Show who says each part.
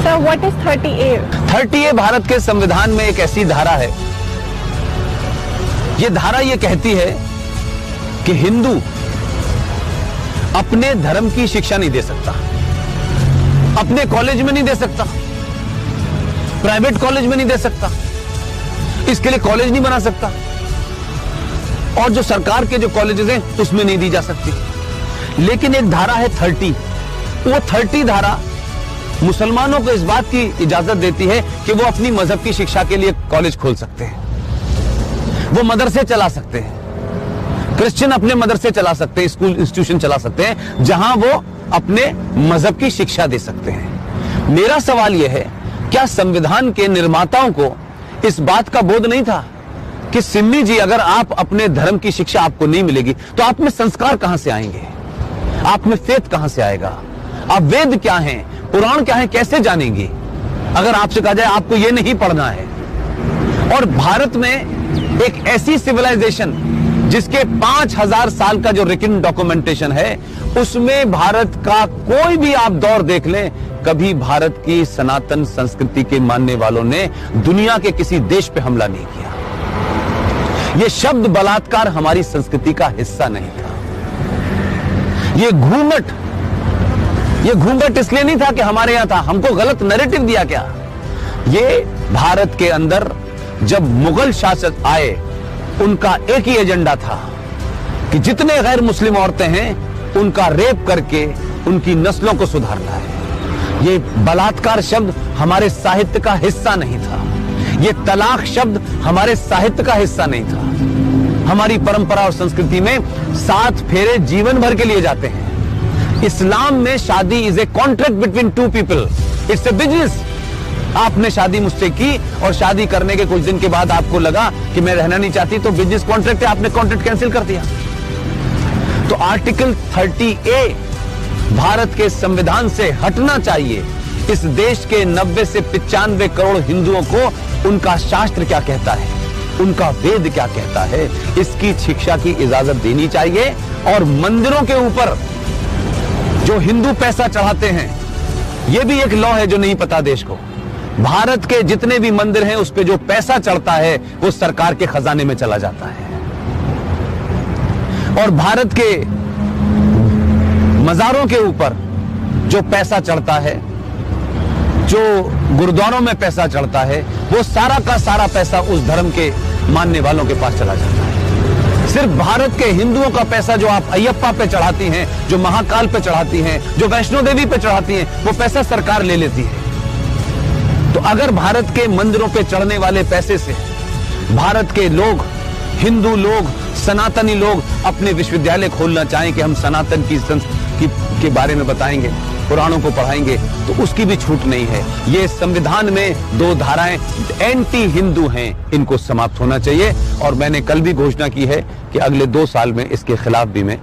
Speaker 1: Sir, what is 30A?
Speaker 2: 30A Bharat के संविधान में एक ऐसी धारा है, ये धारा ये कहती है कि हिंदू अपने धर्म की शिक्षा नहीं दे सकता, अपने कॉलेज में नहीं दे सकता, प्राइवेट कॉलेज में नहीं दे सकता, इसके लिए कॉलेज नहीं बना सकता, और जो सरकार के जो कॉलेजेस हैं उसमें नहीं दी जा सकती। लेकिन एक धारा है 30, वो 30 धारा मुसलमानों को इस बात की इजाजत देती है कि वो अपनी मजहब की शिक्षा के लिए कॉलेज खोल सकते हैं, वो मदरसे चला सकते हैं, क्रिश्चियन अपने मदरसे चला सकते हैं, स्कूल इंस्टीट्यूशन चला सकते हैं जहां वो अपने मजहब की शिक्षा दे सकते हैं। मेरा सवाल यह है, क्या संविधान के निर्माताओं को इस बात का बोध नहीं था कि सिम्मी जी, अगर आप अपने धर्म की शिक्षा आपको नहीं मिलेगी तो आप में संस्कार कहां से आएंगे, आप में फेथ कहां से आएगा, आप वेद क्या हैं, पुराण क्या है, कैसे जानेंगे अगर आपसे कहा जाए आपको यह नहीं पढ़ना है। और भारत में एक ऐसी सिविलाइजेशन जिसके 5000 साल का जो रिटन डॉक्यूमेंटेशन है, उसमें भारत का कोई भी आप दौर देख लें, कभी भारत की सनातन संस्कृति के मानने वालों ने दुनिया के किसी देश पे हमला नहीं किया। यह शब्द बलात्कार हमारी संस्कृति का हिस्सा नहीं था। ये घूंघट इसलिए नहीं था कि हमारे यहां था, हमको गलत नैरेटिव दिया क्या। ये भारत के अंदर जब मुगल शासक आए, उनका एक ही एजेंडा था कि जितने गैर मुस्लिम औरतें हैं उनका रेप करके उनकी नस्लों को सुधारना है। ये बलात्कार शब्द हमारे साहित्य का हिस्सा नहीं था, ये तलाक शब्द हमारे साहित्य का हिस्सा नहीं था। हमारी परंपरा और संस्कृति में 7 फेरे जीवन भर के लिए जाते हैं। इस्लाम में शादी is a contract between 2 people, it's a business. आपने शादी मुझसे की और शादी करने के कुछ दिन के बाद आपको लगा कि मैं रहना नहीं चाहती, तो बिजनेस कॉन्ट्रैक्ट है, आपने कॉन्ट्रैक्ट कैंसिल कर दिया। तो आर्टिकल 30A भारत के संविधान से हटना चाहिए। इस देश के 90 से 95 करोड़ हिंदुओं को उनका शास्त्र क्या कहता है, उनका वेद क्या कहता है, इसकी शिक्षा की इजाजत देनी चाहिए। और मंदिरों के ऊपर जो हिंदू पैसा चढ़ाते हैं, यह भी एक लॉ है जो नहीं पता देश को। भारत के जितने भी मंदिर हैं उस पे जो पैसा चढ़ता है वो सरकार के खजाने में चला जाता है। और भारत के मजारों के ऊपर जो पैसा चढ़ता है, जो गुरुद्वारों में पैसा चढ़ता है, वो सारा का सारा पैसा उस धर्म के मानने वालों के पास चला जाता है। सिर्फ भारत के हिंदुओं का पैसा जो आप अयप्पा पे चढ़ाती हैं, जो महाकाल पे चढ़ाती हैं, जो वैष्णो देवी पे चढ़ाती हैं, वो पैसा सरकार ले लेती है। तो अगर भारत के मंदिरों पे चढ़ने वाले पैसे से भारत के लोग, हिंदू लोग, सनातनी लोग अपने विश्वविद्यालय खोलना चाहें कि हम सनातन की संस्कृति के बारे में बताएंगे, पुराणों को पढ़ाएंगे, तो उसकी भी छूट नहीं है। ये संविधान में 2 धाराएं एंटी हिंदू हैं, इनको समाप्त होना चाहिए। और मैंने कल भी घोषणा की है कि अगले 2 साल में इसके खिलाफ भी मैं